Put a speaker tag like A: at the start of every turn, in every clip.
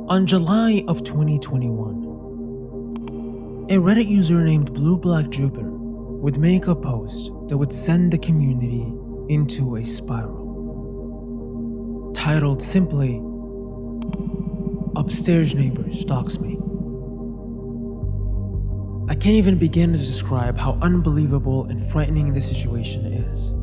A: On July of 2021, a Reddit user named BlueBlackJupiter would make a post that would send the community into a spiral. Titled simply, "Upstairs neighbor stalks me." I can't even begin to describe how unbelievable and frightening the situation is.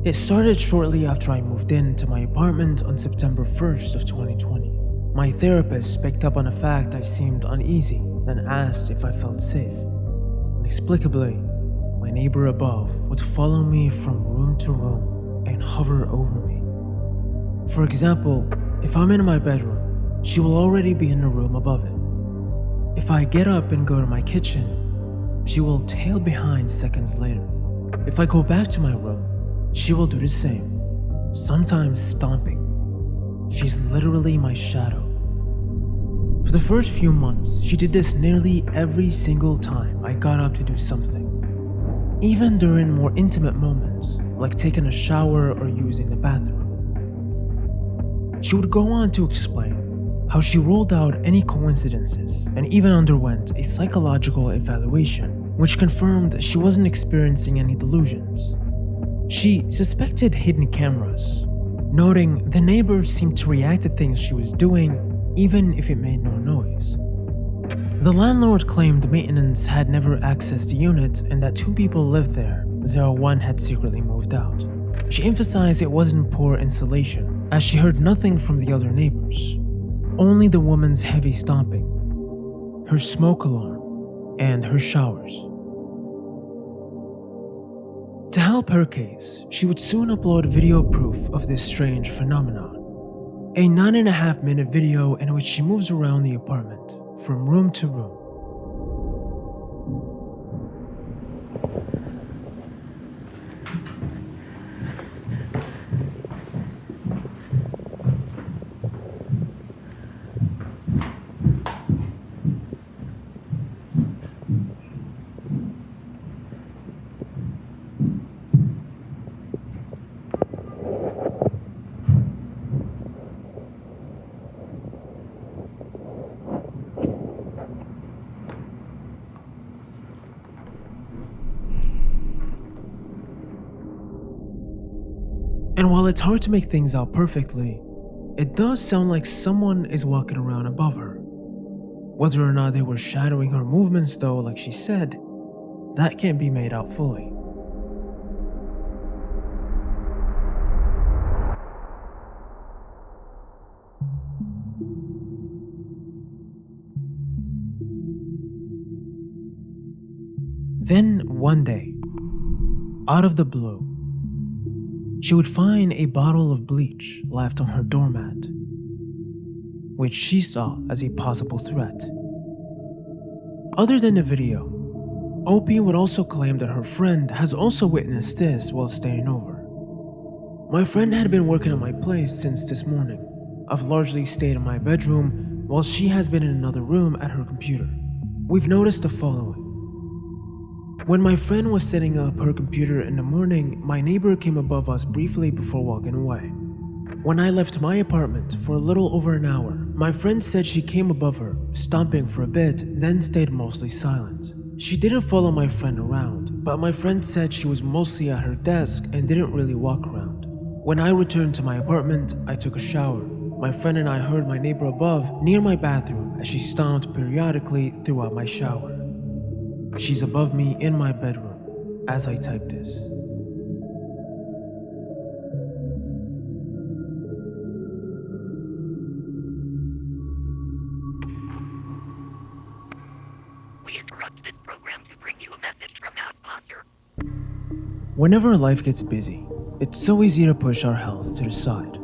A: It started shortly after I moved into my apartment on September 1st of 2020. My therapist picked up on the fact I seemed uneasy and asked if I felt safe. Inexplicably, my neighbor above would follow me from room to room and hover over me. For example, if I'm in my bedroom, she will already be in the room above it. If I get up and go to my kitchen, she will tail behind seconds later. If I go back to my room, she will do the same, sometimes stomping. She's literally my shadow. For the first few months, she did this nearly every single time I got up to do something. Even during more intimate moments, like taking a shower or using the bathroom. She would go on to explain how she ruled out any coincidences and even underwent a psychological evaluation, which confirmed she wasn't experiencing any delusions. She suspected hidden cameras, noting the neighbor seemed to react to things she was doing even if it made no noise. The landlord claimed maintenance had never accessed the unit and that 2 people lived there, though one had secretly moved out. She emphasized it wasn't poor insulation, as she heard nothing from the other neighbors, only the woman's heavy stomping, her smoke alarm, and her showers. To help her case, she would soon upload video proof of this strange phenomenon. A 9.5-minute video in which she moves around the apartment from room to room. And while it's hard to make things out perfectly, it does sound like someone is walking around above her. Whether or not they were shadowing her movements though, like she said, that can't be made out fully. Then one day, out of the blue, she would find a bottle of bleach left on her doormat, which she saw as a possible threat. Other than the video, Opie would also claim that her friend has also witnessed this while staying over. "My friend had been working at my place since this morning. I've largely stayed in my bedroom while she has been in another room at her computer. We've noticed the following. When my friend was setting up her computer in the morning, my neighbor came above us briefly before walking away. When I left my apartment for a little over an hour, my friend said she came above her, stomping for a bit, then stayed mostly silent. She didn't follow my friend around, but my friend said she was mostly at her desk and didn't really walk around. When I returned to my apartment, I took a shower. My friend and I heard my neighbor above near my bathroom as she stomped periodically throughout my shower. She's above me in my bedroom as I type this."
B: We interrupt this program to bring you a message from our sponsor.
A: Whenever life gets busy, it's so easy to push our health to the side.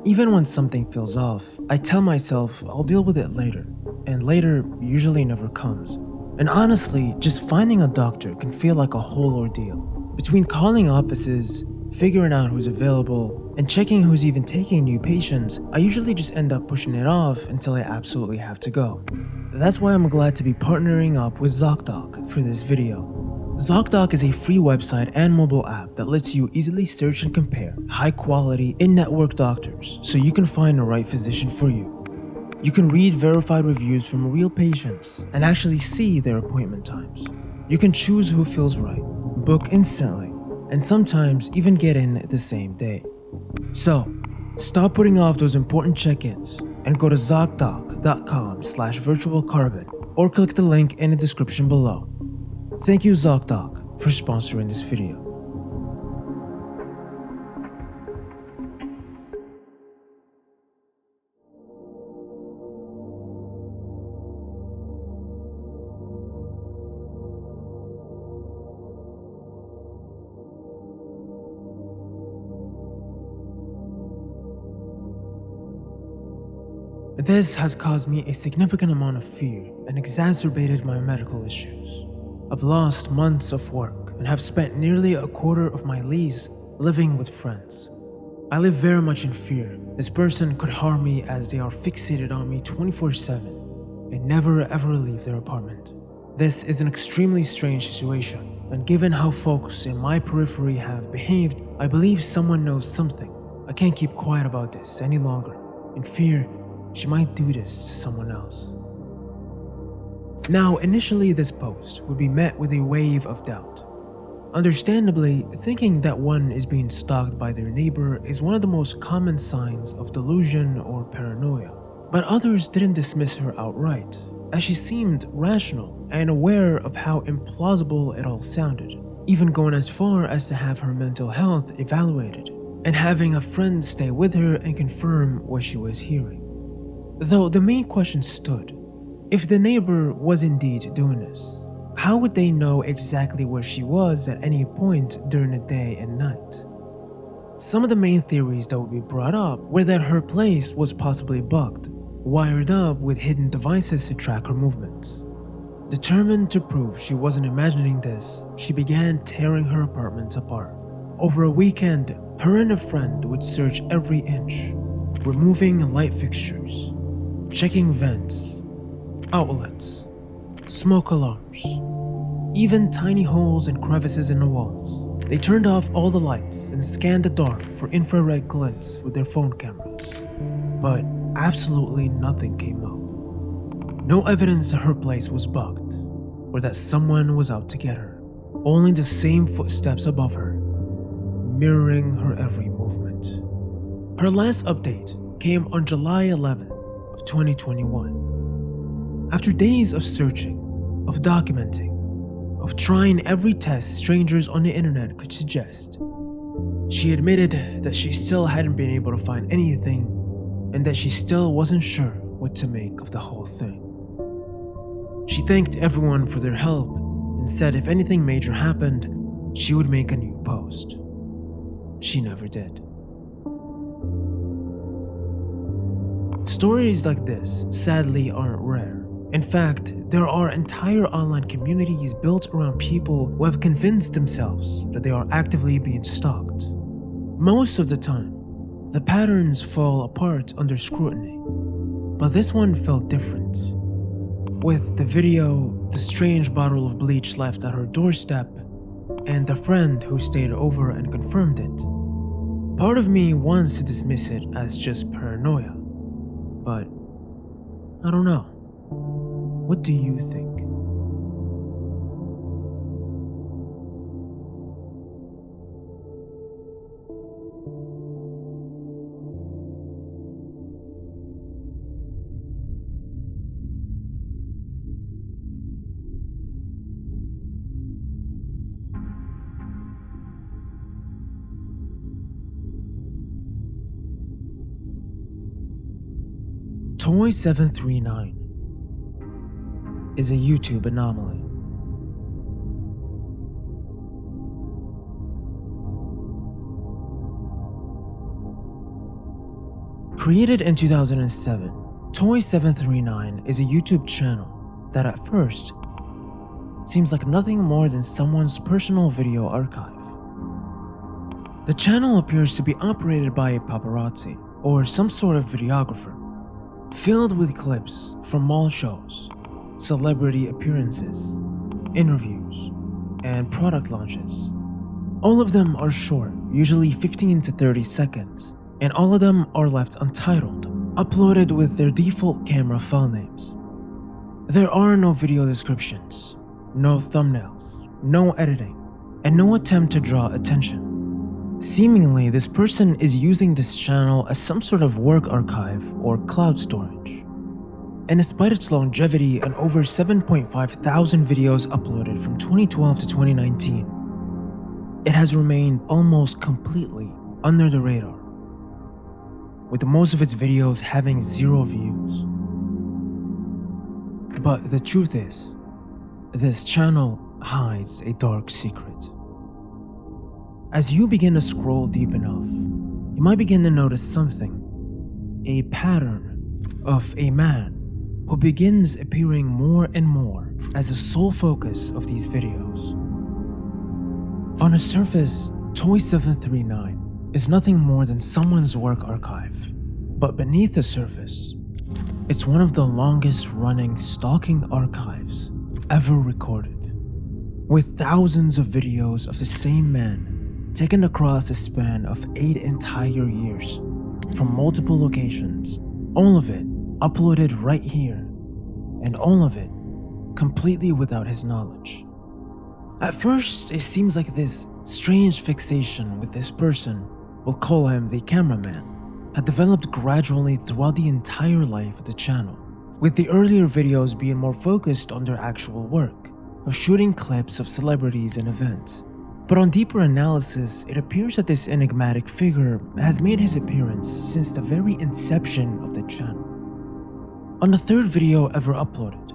A: Even when something feels off, I tell myself I'll deal with it later, and later usually never comes. And honestly, just finding a doctor can feel like a whole ordeal. Between calling offices, figuring out who's available, and checking who's even taking new patients, I usually just end up pushing it off until I absolutely have to go. That's why I'm glad to be partnering up with ZocDoc for this video. ZocDoc is a free website and mobile app that lets you easily search and compare high-quality, in-network doctors so you can find the right physician for you. You can read verified reviews from real patients and actually see their appointment times. You can choose who feels right, book instantly, and sometimes even get in the same day. So, stop putting off those important check-ins and go to ZocDoc.com/virtualcarbon or click the link in the description below. Thank you ZocDoc for sponsoring this video. This has caused me a significant amount of fear and exacerbated my medical issues. I've lost months of work and have spent nearly a quarter of my leaves living with friends. I live very much in fear. This person could harm me as they are fixated on me 24/7 and never ever leave their apartment. This is an extremely strange situation, and given how folks in my periphery have behaved, I believe someone knows something. I can't keep quiet about this any longer. In fear, she might do this to someone else. Now, initially this post would be met with a wave of doubt. Understandably, thinking that one is being stalked by their neighbor is one of the most common signs of delusion or paranoia. But others didn't dismiss her outright, as she seemed rational and aware of how implausible it all sounded, even going as far as to have her mental health evaluated and having a friend stay with her and confirm what she was hearing. Though the main question stood, if the neighbor was indeed doing this, how would they know exactly where she was at any point during the day and night? Some of the main theories that would be brought up were that her place was possibly bugged, wired up with hidden devices to track her movements. Determined to prove she wasn't imagining this, she began tearing her apartment apart. Over a weekend, her and a friend would search every inch, removing light fixtures, checking vents, outlets, smoke alarms, even tiny holes and crevices in the walls. They turned off all the lights and scanned the dark for infrared glints with their phone cameras. But absolutely nothing came up. No evidence that her place was bugged or that someone was out to get her. Only the same footsteps above her, mirroring her every movement. Her last update came on July 11th of 2021. After days of searching, of documenting, of trying every test strangers on the internet could suggest, she admitted that she still hadn't been able to find anything and that she still wasn't sure what to make of the whole thing. She thanked everyone for their help and said if anything major happened, she would make a new post. She never did. Stories like this, sadly, aren't rare. In fact, there are entire online communities built around people who have convinced themselves that they are actively being stalked. Most of the time, the patterns fall apart under scrutiny, but this one felt different. With the video, the strange bottle of bleach left at her doorstep, and the friend who stayed over and confirmed it, part of me wants to dismiss it as just paranoia, but I don't know. What do you think? Toy739 is a YouTube anomaly. Created in 2007, Toy739 is a YouTube channel that at first seems like nothing more than someone's personal video archive. The channel appears to be operated by a paparazzi or some sort of videographer, filled with clips from mall shows, celebrity appearances, interviews, and product launches. All of them are short, usually 15 to 30 seconds, and all of them are left untitled, uploaded with their default camera file names. There are no video descriptions, no thumbnails, no editing, and no attempt to draw attention. Seemingly, this person is using this channel as some sort of work archive or cloud storage. And despite its longevity and over 7.5 thousand videos uploaded from 2012 to 2019, it has remained almost completely under the radar, with most of its videos having 0 views. But the truth is, this channel hides a dark secret. As you begin to scroll deep enough, you might begin to notice something, a pattern of a man who begins appearing more and more as the sole focus of these videos. On the surface, Toy739 is nothing more than someone's work archive, but beneath the surface, it's one of the longest running stalking archives ever recorded, with thousands of videos of the same man taken across a span of 8 entire years from multiple locations, all of it uploaded right here, and all of it completely without his knowledge. At first, it seems like this strange fixation with this person, we'll call him the cameraman, had developed gradually throughout the entire life of the channel, with the earlier videos being more focused on their actual work, of shooting clips of celebrities and events. But on deeper analysis, it appears that this enigmatic figure has made his appearance since the very inception of the channel. On the third video ever uploaded,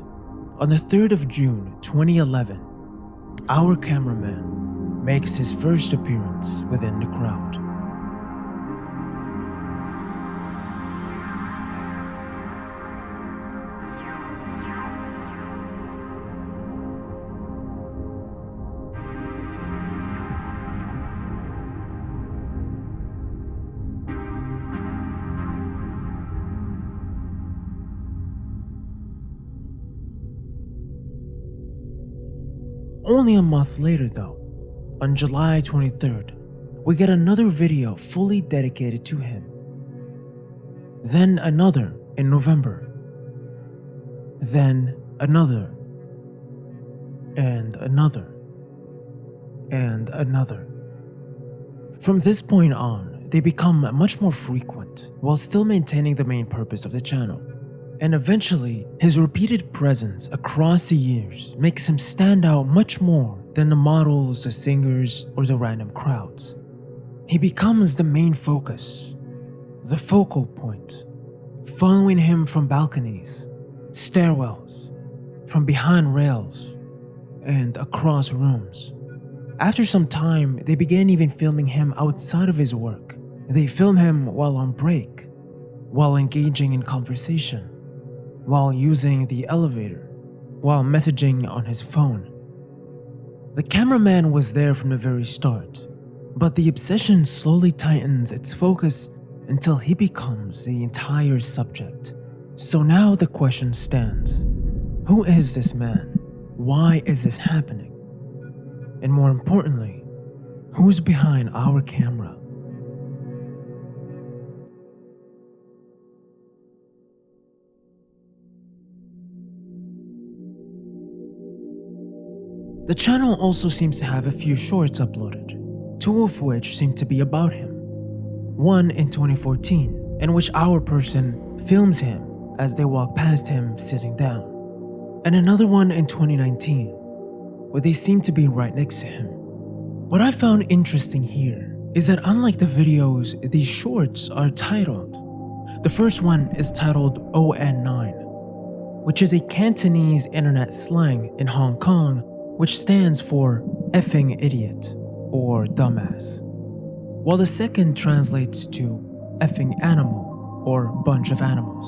A: on the 3rd of June 2011, our cameraman makes his first appearance within the crowd. Only a month later though, on July 23rd, we get another video fully dedicated to him. Then another in November. Then another. And another. And another. From this point on, they become much more frequent while still maintaining the main purpose of the channel. And eventually, his repeated presence across the years makes him stand out much more than the models, the singers, or the random crowds. He becomes the main focus, the focal point, following him from balconies, stairwells, from behind rails, and across rooms. After some time, they began even filming him outside of his work. They film him while on break, while engaging in conversation, while using the elevator, while messaging on his phone. The cameraman was there from the very start, but the obsession slowly tightens its focus until he becomes the entire subject. So now the question stands, who is this man? Why is this happening? And more importantly, who's behind our camera? The channel also seems to have a few shorts uploaded, 2 of which seem to be about him. One in 2014, in which our person films him as they walk past him sitting down. And another one in 2019, where they seem to be right next to him. What I found interesting here is that unlike the videos, these shorts are titled. The first one is titled ON9, which is a Cantonese internet slang in Hong Kong which stands for effing idiot or dumbass, while the second translates to effing animal or bunch of animals.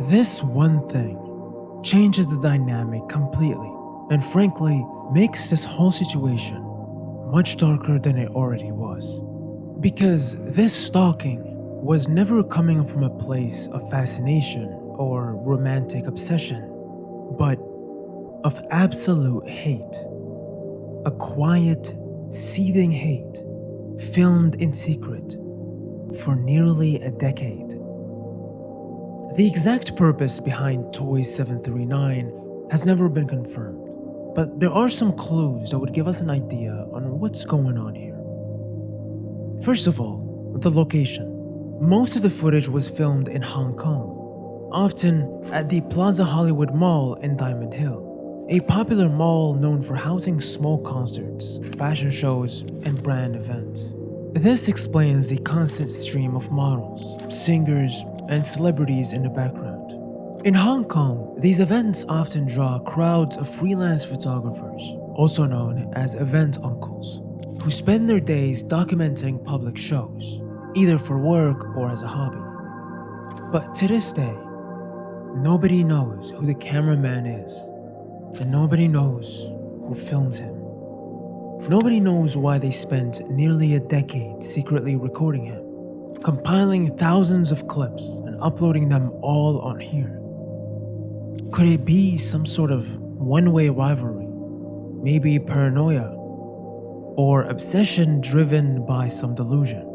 A: This one thing changes the dynamic completely and frankly makes this whole situation much darker than it already was. Because this stalking was never coming from a place of fascination or romantic obsession, but of absolute hate. A quiet, seething hate, filmed in secret for nearly a decade. The exact purpose behind Toy739 has never been confirmed, but there are some clues that would give us an idea on what's going on here. First of all, the location. Most of the footage was filmed in Hong Kong, often at the Plaza Hollywood Mall in Diamond Hill, a popular mall known for housing small concerts, fashion shows, and brand events. This explains the constant stream of models, singers, and celebrities in the background. In Hong Kong, these events often draw crowds of freelance photographers, also known as event uncles, who spend their days documenting public shows, either for work or as a hobby. But to this day, nobody knows who the cameraman is, and nobody knows who filmed him. Nobody knows why they spent nearly a decade secretly recording him, compiling thousands of clips and uploading them all on here. Could it be some sort of one-way rivalry, maybe paranoia, or obsession driven by some delusion?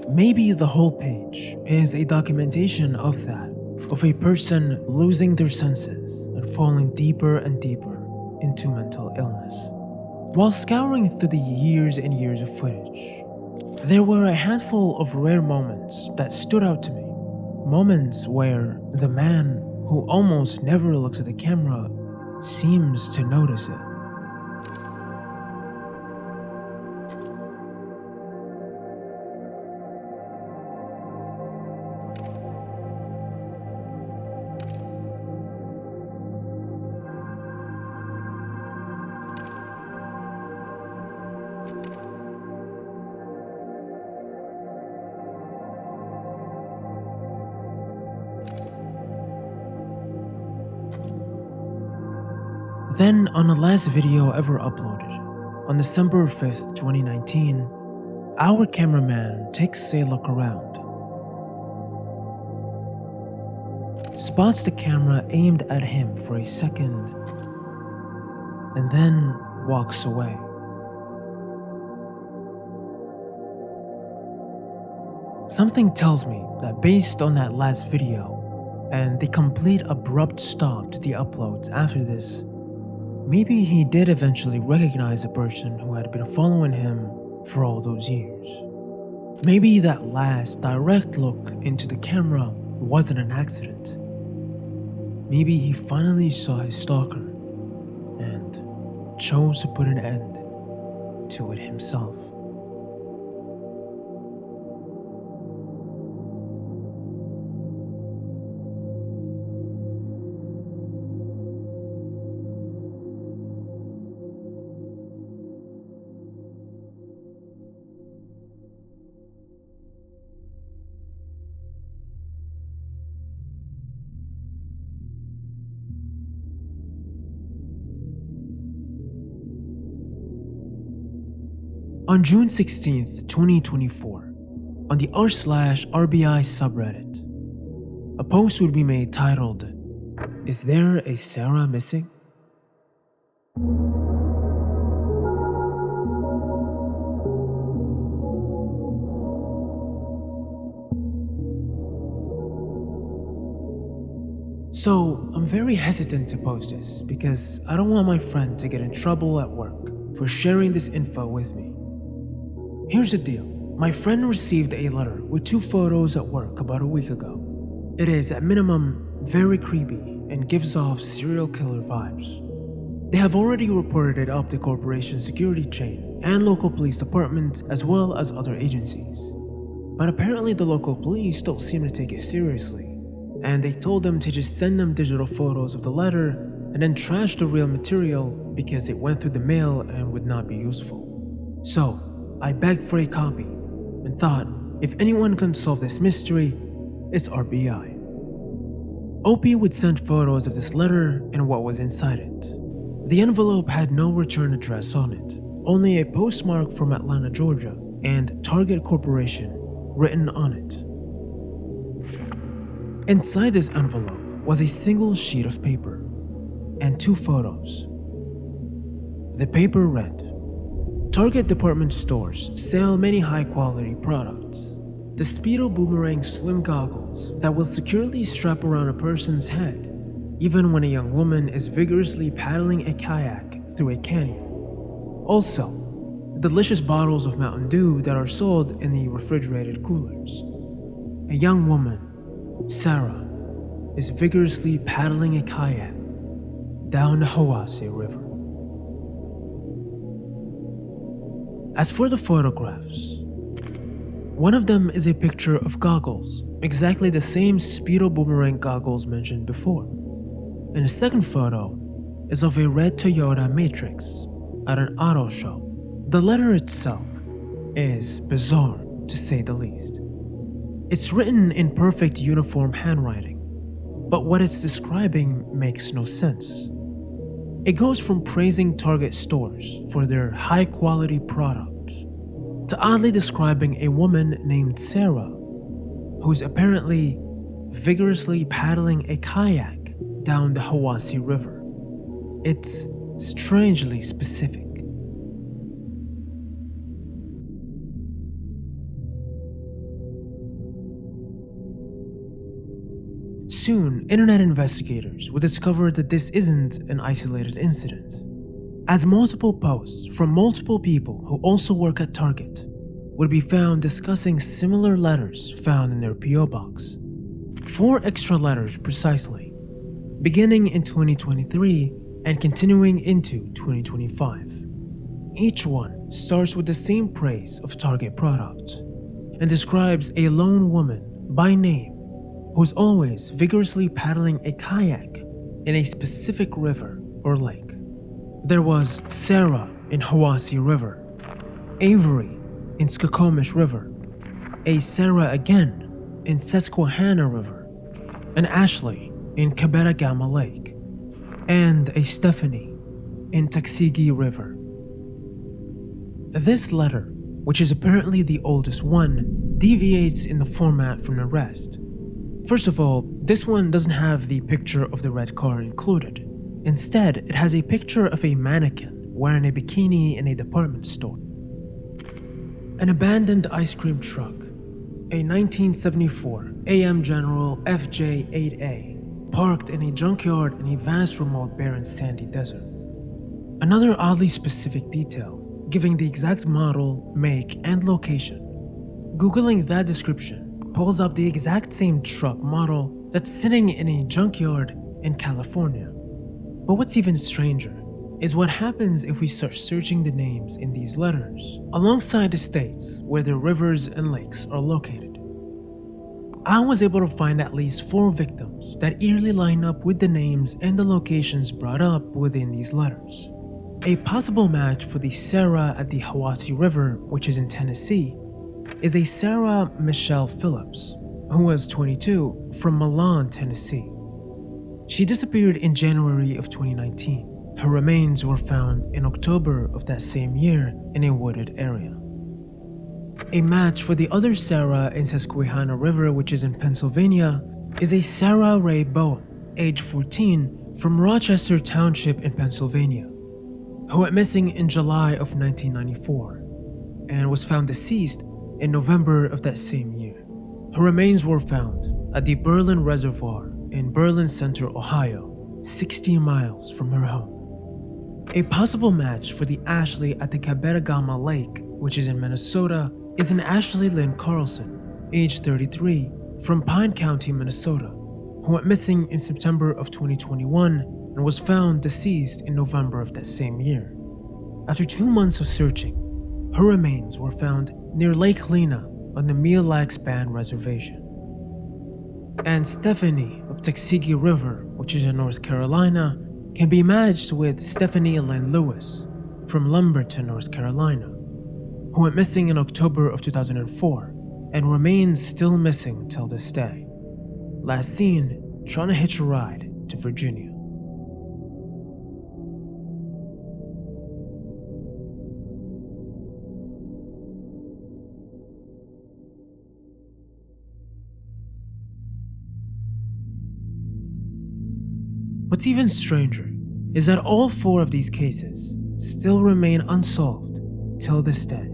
A: Maybe the whole page is a documentation of that, of a person losing their senses and falling deeper and deeper into mental illness. While scouring through the years and years of footage, there were a handful of rare moments that stood out to me. Moments where the man, who almost never looks at the camera, seems to notice it. Then, on the last video ever uploaded, on December 5th, 2019, our cameraman takes a look around, spots the camera aimed at him for a second, and then walks away. Something tells me that based on that last video and the complete abrupt stop to the uploads after this, maybe he did eventually recognize the person who had been following him for all those years. Maybe that last direct look into the camera wasn't an accident. Maybe he finally saw his stalker and chose to put an end to it himself. On June 16th, 2024, on the r/RBI subreddit, a post would be made titled, "Is there a Sarah missing?" So, I'm very hesitant to post this because I don't want my friend to get in trouble at work for sharing this info with me. Here's the deal. My friend received a letter with 2 photos at work about a week ago. It is, at minimum, very creepy and gives off serial killer vibes. They have already reported it up the corporation security chain and local police department as well as other agencies. But apparently the local police don't seem to take it seriously, and they told them to just send them digital photos of the letter and then trash the real material because it went through the mail and would not be useful. So, I begged for a copy and thought if anyone can solve this mystery, it's RBI. OP would send photos of this letter and what was inside it. The envelope had no return address on it, only a postmark from Atlanta, Georgia, and Target Corporation written on it. Inside this envelope was a single sheet of paper and 2 photos. The paper read, "Target department stores sell many high-quality products. the Speedo Boomerang swim goggles that will securely strap around a person's head, even when a young woman is vigorously paddling a kayak through a canyon. Also, the delicious bottles of Mountain Dew that are sold in the refrigerated coolers. A young woman, Sarah, is vigorously paddling a kayak down the Hawassi River. As for the photographs, one of them is a picture of goggles, exactly the same Speedo Boomerang goggles mentioned before. And the second photo is of a red Toyota Matrix at an auto show. The letter itself is bizarre, to say the least. It's written in perfect uniform handwriting, but what it's describing makes no sense. It goes from praising Target stores for their high-quality products to oddly describing a woman named Sarah, who's apparently vigorously paddling a kayak down the Hawassi River. It's strangely specific. Soon, internet investigators would discover that this isn't an isolated incident, as multiple posts from multiple people who also work at Target would be found discussing similar letters found in their P.O. box. 4 extra letters precisely, beginning in 2023 and continuing into 2025. Each one starts with the same praise of Target products and describes a lone woman by name who's always vigorously paddling a kayak in a specific river or lake. There was Sarah in Hawassi River, Avery in Skokomish River, a Sarah again in Susquehanna River, an Ashley in Kaberagama Lake, and a Stephanie in Tuckasegee River. This letter, which is apparently the oldest one, deviates in the format from the rest. First of all, this one doesn't have the picture of the red car included. Instead, it has a picture of a mannequin wearing a bikini in a department store. An abandoned ice cream truck, a 1974 AM General FJ-8A, parked in a junkyard in a vast remote barren sandy desert. Another oddly specific detail, giving the exact model, make, and location. Googling that description pulls up the exact same truck model that's sitting in a junkyard in California. But what's even stranger is what happens if we start searching the names in these letters alongside the states where the rivers and lakes are located. I was able to find at least 4 victims that eerily line up with the names and the locations brought up within these letters. A possible match for the Sarah at the Hawassi River, which is in Tennessee, is a Sarah Michelle Phillips, who was 22, from Milan, Tennessee. She disappeared in January of 2019. Her remains were found in October of that same year in a wooded area. A match for the other Sarah in Susquehanna River, which is in Pennsylvania, is a Sarah Ray Bowen, age 14, from Rochester Township in Pennsylvania, who went missing in July of 1994 and was found deceased in November of that same year. Her remains were found at the Berlin Reservoir in Berlin Center, Ohio, 60 miles from her home. A possible match for the Ashley at the Kaberagama Lake, which is in Minnesota, is an Ashley Lynn Carlson, age 33, from Pine County, Minnesota, who went missing in September of 2021 and was found deceased in November of that same year. After 2 months of searching, her remains were found near Lake Lena on the Mille Lacs Band Reservation. And Stephanie of Tuckasegee River, which is in North Carolina, can be matched with Stephanie Lynn Lewis from Lumberton, North Carolina, who went missing in October of 2004 and remains still missing till this day. Last seen trying to hitch a ride to Virginia. What's even stranger is that all 4 of these cases still remain unsolved till this day,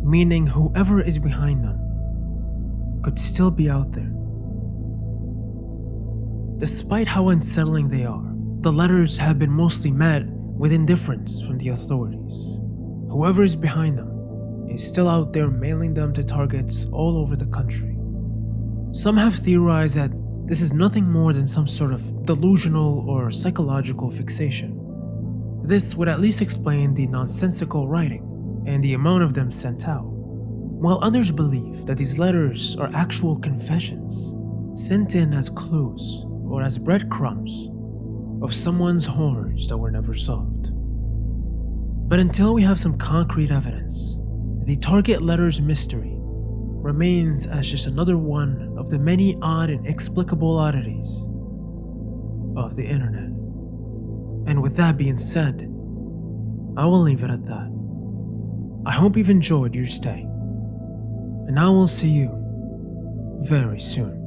A: meaning whoever is behind them could still be out there. Despite how unsettling they are, the letters have been mostly met with indifference from the authorities. Whoever is behind them is still out there mailing them to targets all over the country. Some have theorized that this is nothing more than some sort of delusional or psychological fixation. This would at least explain the nonsensical writing and the amount of them sent out, while others believe that these letters are actual confessions sent in as clues or as breadcrumbs of someone's horrors that were never solved. But until we have some concrete evidence, the Target Letters mystery remains as just another one of the many odd and inexplicable oddities of the internet. And with that being said, I will leave it at that. I hope you've enjoyed your stay, and I will see you very soon.